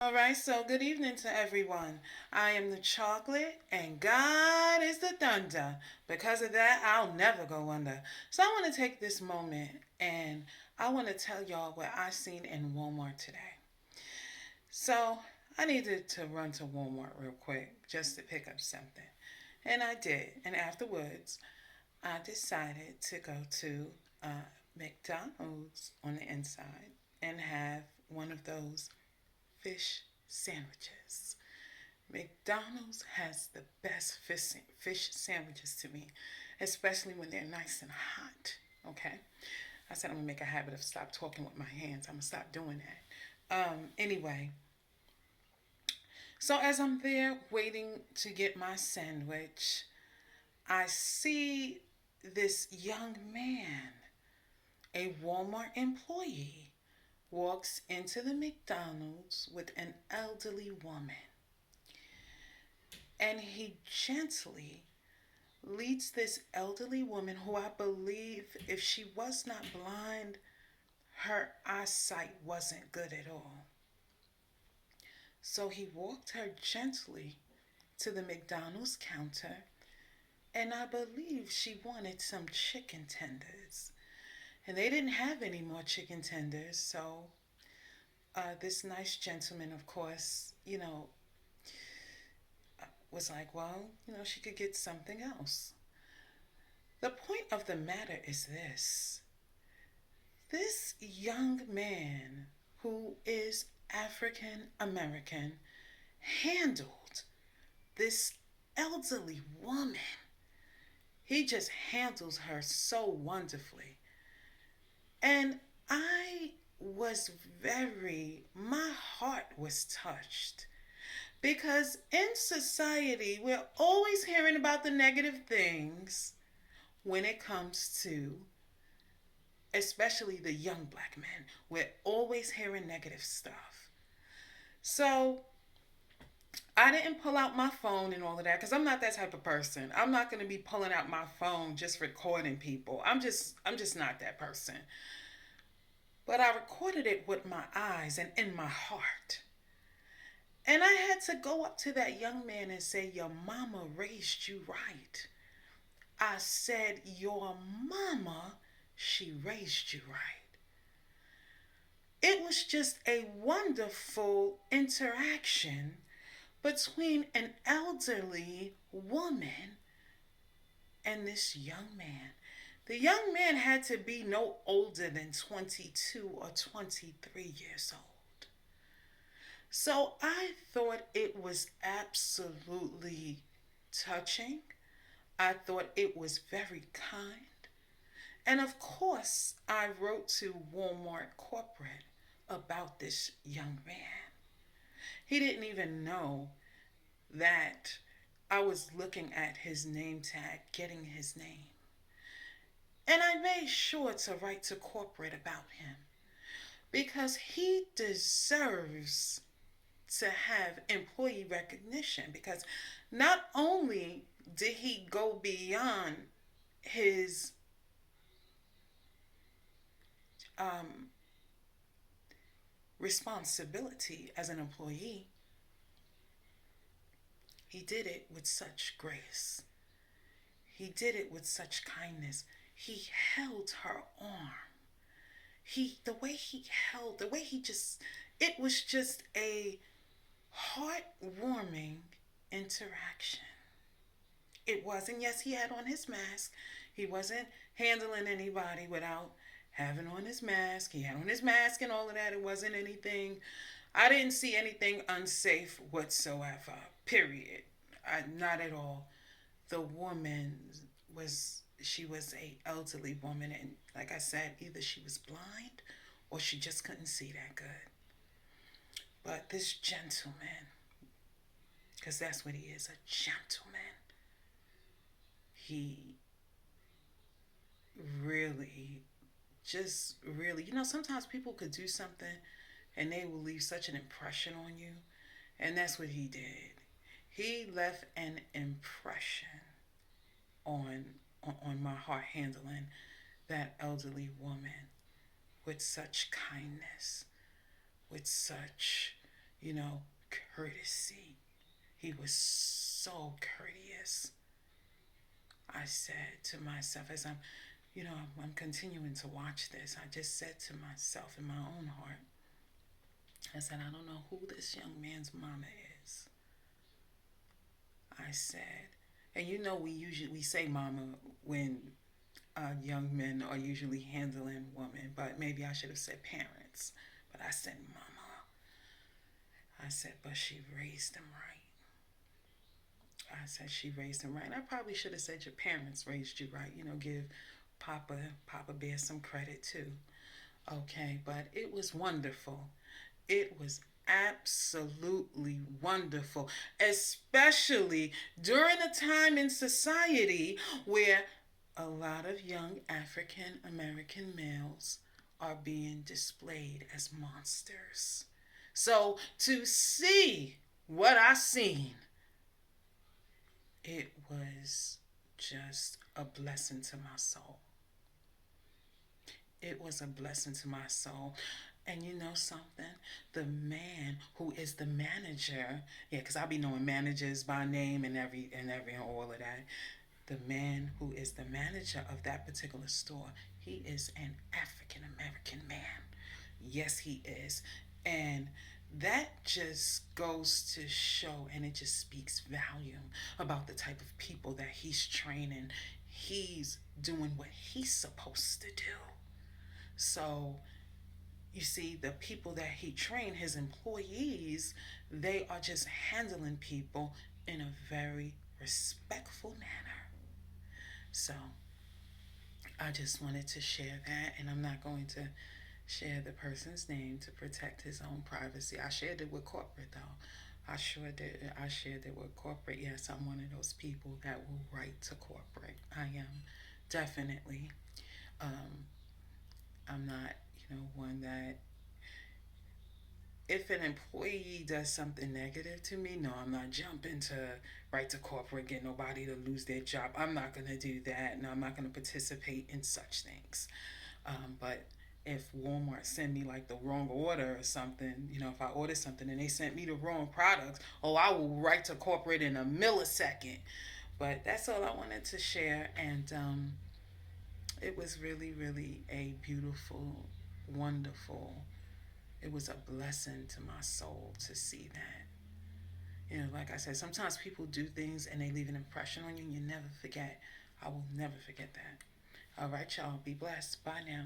All right, so good evening to everyone. I am the chocolate and God is the thunder. Because of that, I'll never go under. So I want to take this moment and I want to tell y'all what I seen in Walmart today. So I needed to run to Walmart real quick just to pick up something. And I did. And afterwards, I decided to go to McDonald's on the inside and have one of those fish sandwiches. McDonald's has the best fish sandwiches to me, especially when they're nice and hot. Okay? I said I'm gonna make a habit of stop talking with my hands. I'm gonna stop doing that. Anyway, so as I'm there waiting to get my sandwich, I see this young man, a Walmart employee, walks into the McDonald's with an elderly woman. And he gently leads this elderly woman, who I believe, if she was not blind, her eyesight wasn't good at all. So he walked her gently to the McDonald's counter, and I believe she wanted some chicken tenders. And they didn't have any more chicken tenders, so this nice gentleman, of course, was like, well, she could get something else. The point of the matter is this young man, who is African American, handled this elderly woman. He just handles her so wonderfully. And my heart was touched. Because in society, we're always hearing about the negative things when it comes to, especially the young black men. We're always hearing negative stuff. So I didn't pull out my phone and all of that because I'm not that type of person. I'm not going to be pulling out my phone just recording people. I'm just not that person. But I recorded it with my eyes and in my heart. And I had to go up to that young man and say, "Your mama raised you right." I said, "Your mama, she raised you right." It was just a wonderful interaction between an elderly woman and this young man. The young man had to be no older than 22 or 23 years old. So I thought it was absolutely touching. I thought it was very kind. And of course, I wrote to Walmart Corporate about this young man. He didn't even know that I was looking at his name tag, getting his name. And I made sure to write to corporate about him because he deserves to have employee recognition, because not only did he go beyond his um, responsibility as an employee, he did it with such grace. He did it with such kindness. He held her arm. The way he just, it was just a heartwarming interaction. It was. And yes, he had on his mask. He wasn't handling anybody without having on his mask. He had on his mask and all of that. It wasn't anything. I didn't see anything unsafe whatsoever. Period. Not at all. The woman she was a elderly woman, and like I said, either she was blind or she just couldn't see that good. But this gentleman, because that's what he is, a gentleman, he really, just really, sometimes people could do something and they will leave such an impression on you. And that's what he did. He left an impression on on my heart, handling that elderly woman with such kindness, with such, you know, courtesy. He was so courteous. I said to myself as I'm continuing to watch this, I just said to myself in my own heart, I said, I don't know who this young man's mama is. I said, and we say mama when young men are usually handling women, but maybe I should have said parents. But I said mama. I said, but she raised him right. I said she raised him right. And I probably should have said your parents raised you right. Give Papa Bear some credit too. Okay, but it was wonderful. It was absolutely wonderful, especially during a time in society where a lot of young African American males are being displayed as monsters. So to see what I seen, it was just a blessing to my soul. It was a blessing to my soul. And you know something? The man who is the manager, yeah, because I be knowing managers by name and all of that. The man who is the manager of that particular store, he is an African American man. Yes, he is. And that just goes to show and it just speaks volume about the type of people that he's training. He's doing what he's supposed to do. So you see, the people that he trained, his employees, they are just handling people in a very respectful manner. So I just wanted to share that, and I'm not going to share the person's name to protect his own privacy. I shared it with corporate though. I sure did. I shared it with corporate. Yes, I'm one of those people that will write to corporate. I am definitely. Um, I'm not, one that if an employee does something negative to me, no, I'm not jumping to write to corporate, get nobody to lose their job. I'm not going to do that. No, I'm not going to participate in such things. But if Walmart send me like the wrong order or something, if I order something and they sent me the wrong products, oh, I will write to corporate in a millisecond. But that's all I wanted to share. And it was really, really a beautiful, wonderful, it was a blessing to my soul to see that. Like I said, sometimes people do things and they leave an impression on you and you never forget. I will never forget that. All right, y'all. Be blessed. Bye now.